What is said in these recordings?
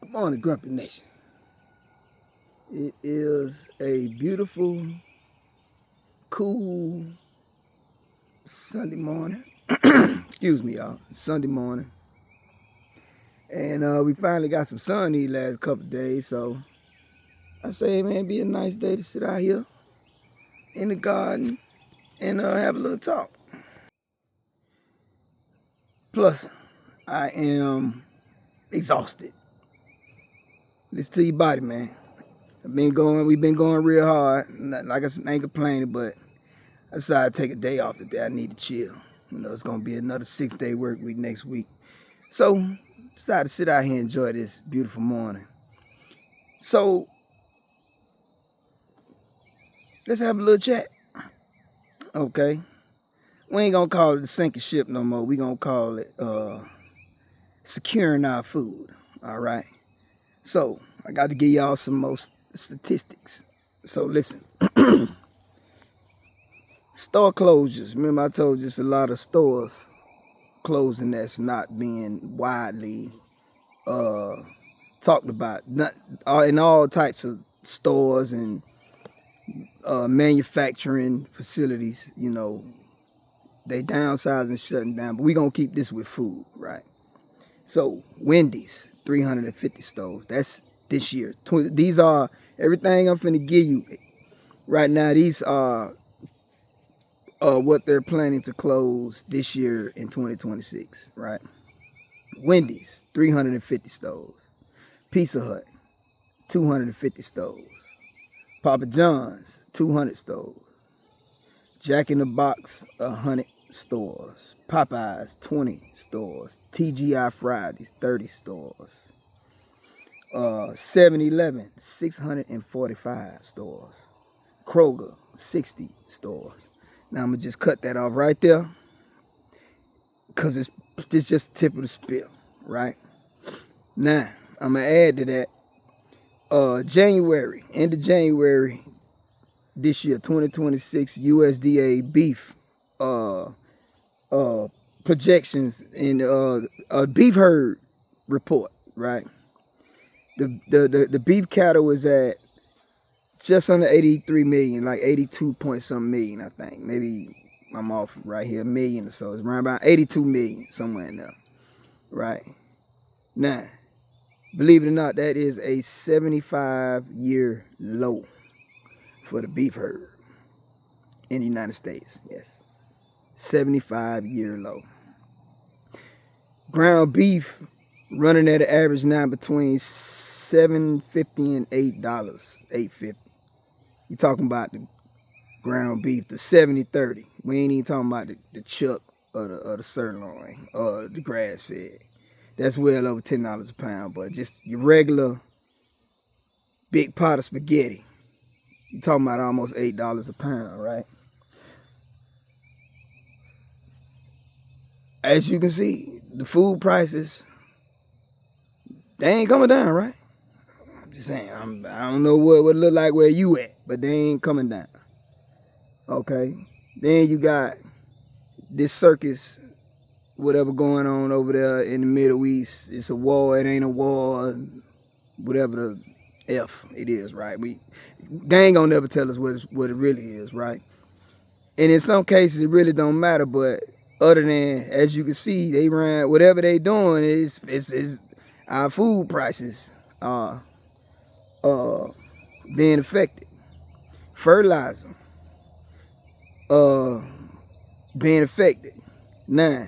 Good morning, Grumpy Nation. It is a beautiful, cool Sunday morning. Excuse me, y'all. Sunday morning. And we finally got some sun these last couple of days, so I say, man, it'd be a nice day to sit out here in the garden and have a little talk. Plus, I am exhausted. Listen to your body, man. We've been going real hard. Like I said, I ain't complaining, but I decided to take a day off today. I need to chill. You know, it's gonna be another 6-day work week next week. So decided to sit out here and enjoy this beautiful morning. So let's have a little chat. Okay. We ain't gonna call it the sinking ship no more. We gonna call it securing our food. All right. So I got to give y'all some more statistics. So listen. Store closures. Remember I told you it's a lot of stores closing that's not being widely talked about. Not in all types of stores and manufacturing facilities. You know, they downsizing and shutting down. But we gonna keep this with food, right? So Wendy's 350 stores. That's this year. These are everything I'm finna give you right now. These are what they're planning to close this year in 2026, right? Wendy's, 350 stores. Pizza Hut, 250 stores. Papa John's, 200 stores. Jack in the Box, 100 stores. Popeyes, 20 stores. TGI Fridays, 30 stores. 7-Eleven, 645 stores. Kroger, 60 stores. Now I'm gonna just cut that off right there, because it's just the tip of the spear, right? Now I'm gonna add to that January, end of January this year, 2026, USDA beef projections in a beef herd report, right? The beef cattle is at just under 83 million, like 82 point something million, I think. Maybe I'm off right here, a million or so. It's around about 82 million, somewhere in there, right? Now, believe it or not, that is a 75-year low for the beef herd in the United States. Yes, 75-year low. Ground beef running at an average now between $7.50 and $8, $8.50. You talking about the ground beef, the 70-30. We ain't even talking about the chuck or the sirloin or the grass fed. That's well over $10 a pound. But just your regular big pot of spaghetti, you talking about almost $8 a pound, right? As you can see, the food prices, they ain't coming down, right? I'm just saying, I don't know what it look like where you at, but they ain't coming down. Okay? Then you got this circus, whatever going on over there in the Middle East. It's a war, it ain't a war, whatever the F it is, right? They ain't gonna never tell us what it really is, right? And in some cases it really don't matter, but other than, as you can see, they ran whatever they doing is our food prices are being affected. Fertilizer being affected. Now,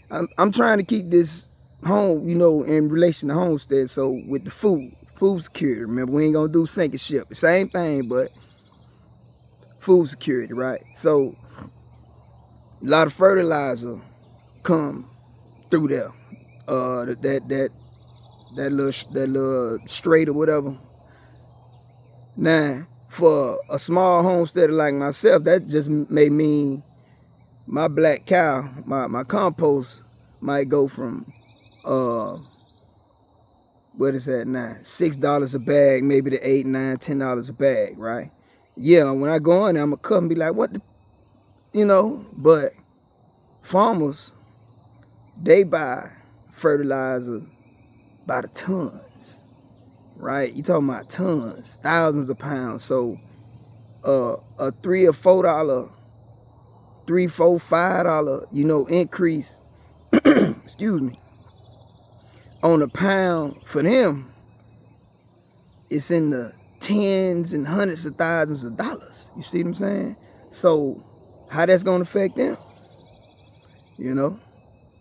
I'm trying to keep this home, you know, in relation to homestead. So with the food security, remember, we ain't gonna do sink and ship. Same thing, but food security, right? So a lot of fertilizer come through there. That little strait or whatever. Now, for a small homesteader like myself, that just may mean my black cow, my compost might go from what is that now? $6 a bag, maybe to $8, $9, $10 a bag, right? Yeah, when I go in there, I'm gonna come and be like, what the, you know? But farmers, they buy fertilizer by the tons. right? You talking about tons, thousands of pounds. So a $3 or $4, $3, $4, $5, increase, excuse me, on a pound for them, it's in the tens and hundreds of thousands of dollars. You see what I'm saying? So how that's gonna affect them?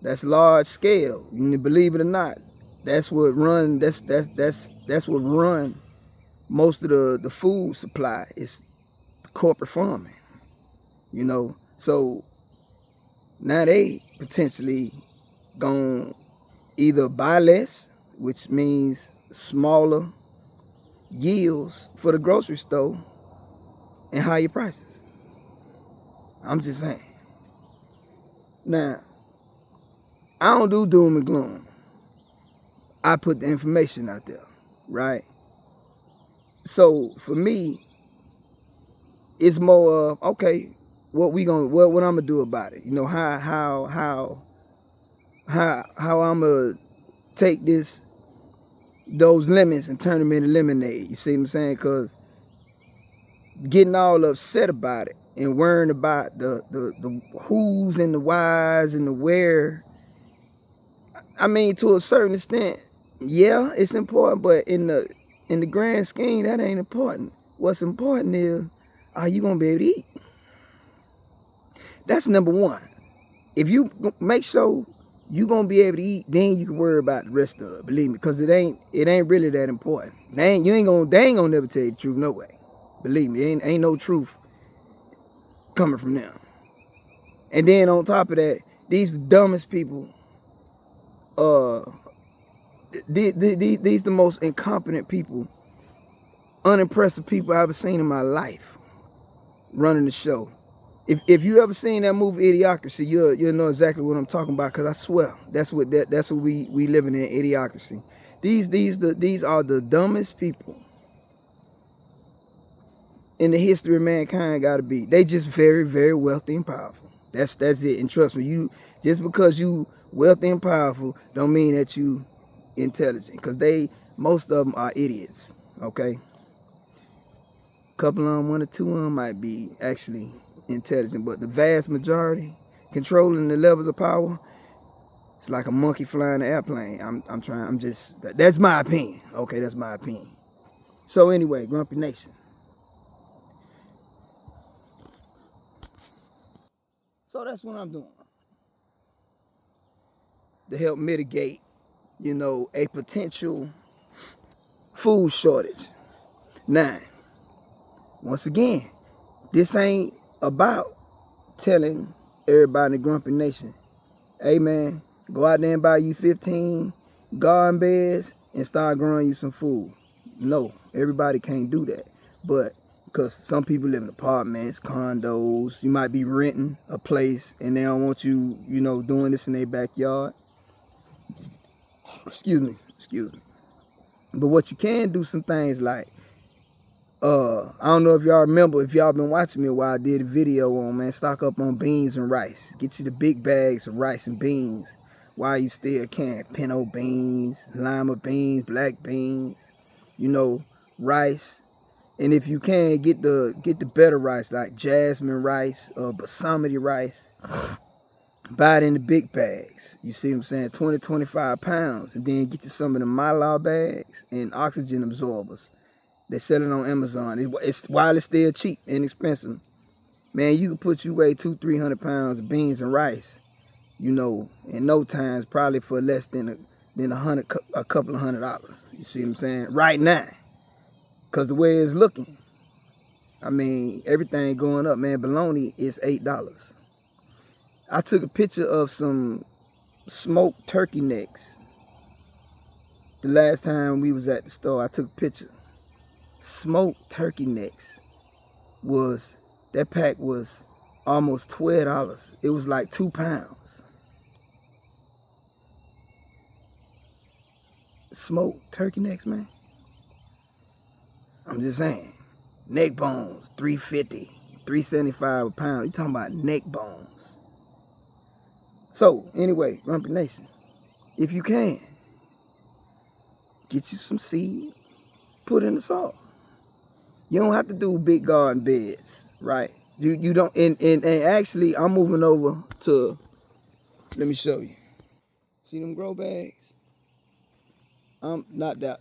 That's large scale. Believe it or not, that's what run. That's what run most of the food supply. It's corporate farming. So now they potentially gonna either buy less, which means smaller yields for the grocery store and higher prices. I'm just saying. Now, I don't do doom and gloom. I put the information out there, right? So for me, it's more of, okay, what I'm gonna do about it. How I'm gonna take those lemons and turn them into lemonade. You see what I'm saying? Because getting all upset about it and worrying about the who's and the whys and the where, I mean, to a certain extent, yeah, it's important, but in the grand scheme, that ain't important. What's important is, are you gonna be able to eat? That's number one. If you make sure you gonna be able to eat, then you can worry about the rest of it. Believe me, because it ain't really that important. They ain't gonna never tell you the truth, no way. Believe me, ain't no truth coming from them. And then on top of that, these the dumbest people. These the most incompetent people, unimpressive people I've ever seen in my life running the show. If you ever seen that movie Idiocracy, you'll know exactly what I'm talking about, because I swear that's what we living in, Idiocracy. These are the dumbest people in the history of mankind. Gotta be. They just very, very wealthy and powerful. That's it. And trust me, just because you wealthy and powerful don't mean that you intelligent, because most of them are idiots. Okay, a couple of them, one or two of them might be actually intelligent, but the vast majority controlling the levels of power, it's like a monkey flying an airplane. That's my opinion. Okay, that's my opinion. So anyway, Grumpy Nation. So that's what I'm doing to help mitigate, a potential food shortage. Now, once again, this ain't about telling everybody in the Grumpy Nation, hey man, go out there and buy you 15 garden beds and start growing you some food. No, everybody can't do that. But because some people live in apartments, condos, you might be renting a place and they don't want you, doing this in their backyard. Excuse me. But what you can do, some things like, I don't know if y'all remember, if y'all been watching me a while, I did a video on, man, stock up on beans and rice. Get you the big bags of rice and beans while you still can. Pinto beans, lima beans, black beans, rice. And if you can, get the better rice, like jasmine rice or basmati rice. Buy it in the big bags. You see what I'm saying? 20, 25 pounds. And then get you some of the Mylar bags and oxygen absorbers. They sell it on Amazon. It's while it's still cheap and inexpensive. Man, you can put you weigh 200-300 pounds of beans and rice, in no time, probably for less than a couple of $100. You see what I'm saying? Right now. Because the way it's looking, I mean, everything going up, man. Bologna is $8. I took a picture of some smoked turkey necks. The last time we was at the store, I took a picture. Smoked turkey necks that pack was almost $12. It was like 2 pounds. Smoked turkey necks, man. I'm just saying. Neck bones, $3.50, $3.75 a pound. You talking about neck bones. So, anyway, Grumpy Nation, if you can, get you some seed, put in the soil. You don't have to do big garden beds, right? You don't, and actually I'm moving over to, let me show you. See them grow bags? Not that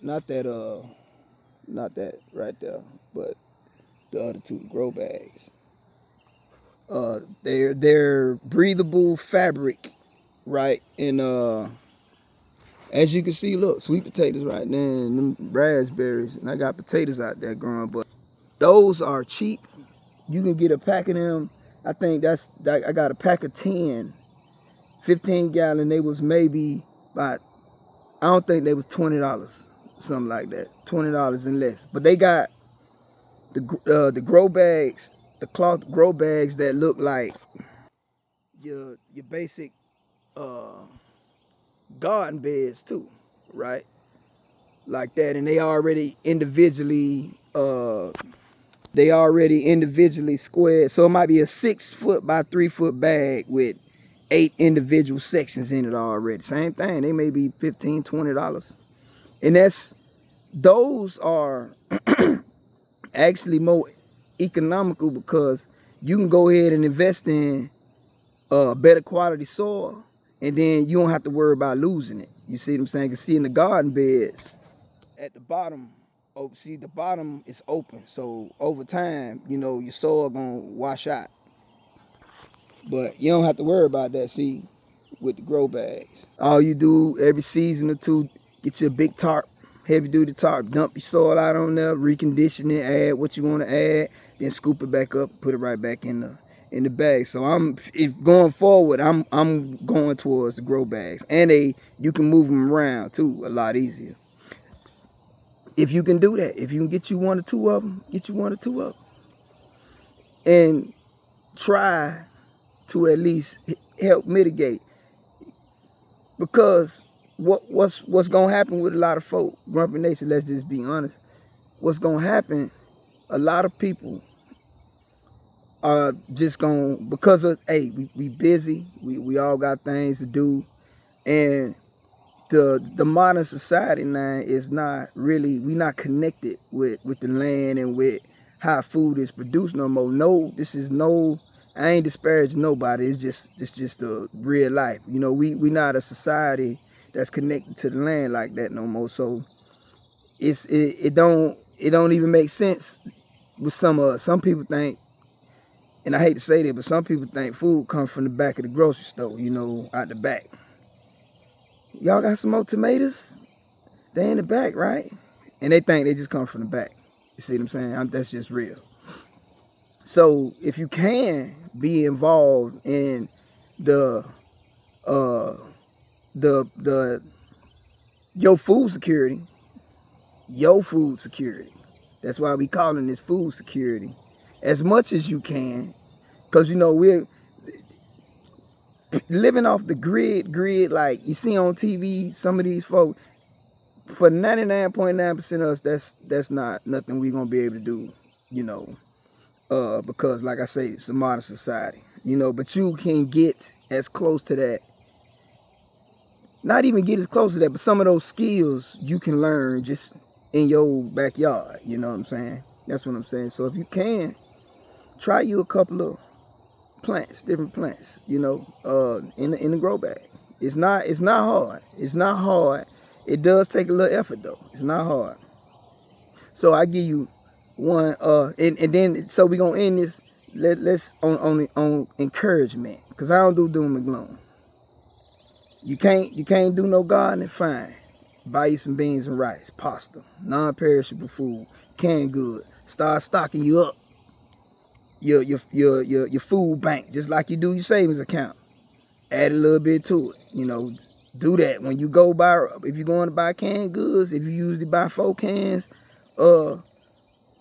right there, but the other two grow bags. They're breathable fabric, right? And as you can see, look, sweet potatoes right there, and them raspberries, and I got potatoes out there growing, but those are cheap. You can get a pack of them. I think I got a pack of 10, 15 gallon. They was maybe about, I don't think they was $20, something like that, $20 and less. But they got the grow bags, the cloth grow bags that look like your basic garden beds too, right? Like that, and they already individually squared. So it might be a 6 foot by 3 foot bag with 8 individual sections in it already. Same thing. They may be $15, $20. And those are actually more economical because you can go ahead and invest in better quality soil, and then you don't have to worry about losing it. You see what I'm saying? You can see in the garden beds at the bottom, see the bottom is open. So over time, you know, your soil gonna wash out. But you don't have to worry about that, see, with the grow bags. All you do every season or two, get you a big tarp, heavy duty tarp, dump your soil out on there, recondition it, add what you want to add, then scoop it back up, put it right back in the bag. So if going forward, I'm going towards the grow bags, and you can move them around too a lot easier. If you can do that, if you can get you 1 or 2 of them, get you 1 or 2 of them, and try to at least help mitigate. Because what's gonna happen with a lot of folk, Grumpy Nation, let's just be honest. What's gonna happen, a lot of people are just gonna, because of, hey, we busy, we all got things to do, and the modern society now is not really, we not connected with the land and with how food is produced no more. No, I ain't disparaging nobody. It's just a real life. You know, we not a society that's connected to the land like that no more. So it don't even make sense with some people think, and I hate to say that, but some people think food comes from the back of the grocery store, you know, out the back. Y'all got some more tomatoes? They in the back, right? And they think they just come from the back. You see what I'm saying? That's just real. So if you can be involved in your food security, that's why we calling this food security, as much as you can, because you know we're living off the grid like you see on TV. Some of these folks, for 99.9% of us, that's not nothing we're gonna be able to do, you know, because like I say, it's a modern society, you know. But you can get as close to that, not even get as close to that, but some of those skills you can learn just in your backyard, you know what I'm saying? That's what I'm saying. So if you can, try you a couple of plants, different plants, you know, in the grow bag. It's not hard. It's not hard. It does take a little effort though. It's not hard. So I give you one, and then so we gonna end this. Let's on encouragement, because I don't do doom and gloom. You can't do no gardening, fine. Buy you some beans and rice, pasta, non-perishable food, canned good. Start stocking you up. Your food bank, just like you do your savings account. Add a little bit to it, you know. Do that when you go buy. If you're going to buy canned goods, if you usually buy 4 cans of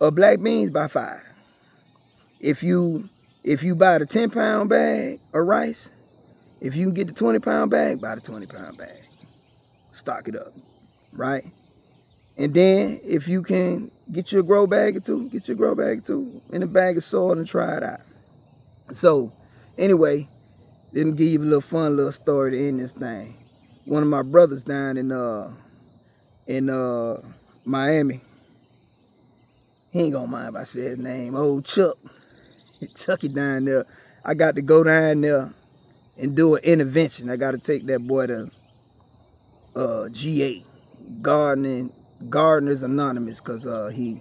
black beans, buy 5. If you buy the 10-pound bag of rice, if you can get the 20-pound bag, buy the 20-pound bag. Stock it up, right? And then if you can get you a grow bag or two, get your grow bag or two and a bag of soil and try it out. So anyway, let me give you a little fun little story to end this thing. One of my brothers down in Miami, He ain't gonna mind if I say his name. Old Chuck. Chucky down there. I got to go down there and do an intervention. I got to take that boy to GA, Gardeners Anonymous, cause I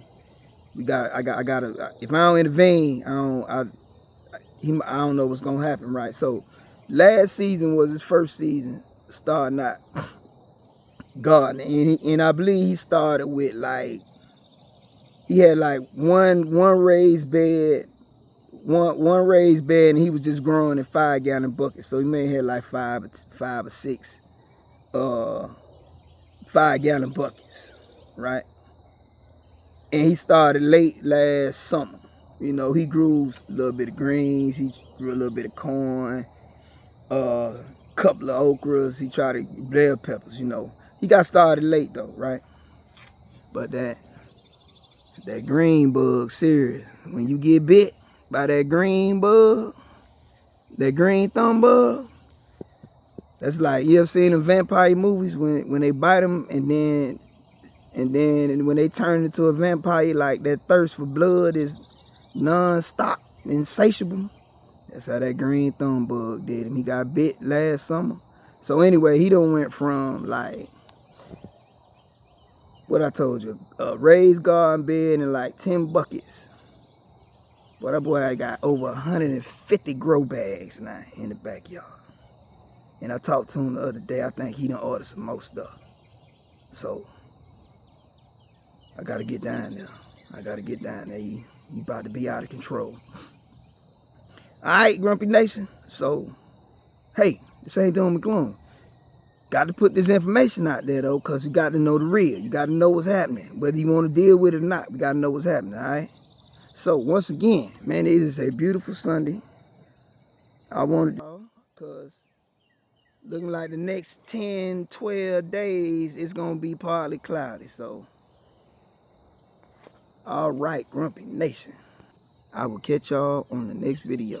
gotta. If I don't intervene, I don't know what's gonna happen, right? So, last season was his first season starting out gardening, and I believe he started with like he had like one raised bed. One raised bed, and he was just growing in 5-gallon buckets. So he may have had like five or six 5-gallon buckets, right? And he started late last summer. You know, he grew a little bit of greens, he grew a little bit of corn, couple of okras, he tried to bell peppers, you know. He got started late though, right? But that green bug, serious. When you get bit by that green bug, that green thumb bug, that's like, you ever seen the vampire movies when they bite them and then when they turn into a vampire, like that thirst for blood is non-stop, insatiable. That's how that green thumb bug did him. He got bit last summer. So anyway, he done went from like, what I told you, a raised garden bed and like 10 buckets. But that boy got over 150 grow bags now in the backyard. And I talked to him the other day. I think he done ordered some more stuff. So I gotta get down there. He about to be out of control. Alright, Grumpy Nation. So, hey, this ain't doom and gloom. Got to put this information out there, though, because you got to know the real. You got to know what's happening. Whether you want to deal with it or not, you got to know what's happening, all right? So, once again, man, it is a beautiful Sunday. I wanted to, because looking like the next 10, 12 days, it's going to be partly cloudy. So, all right, Grumpy Nation. I will catch y'all on the next video.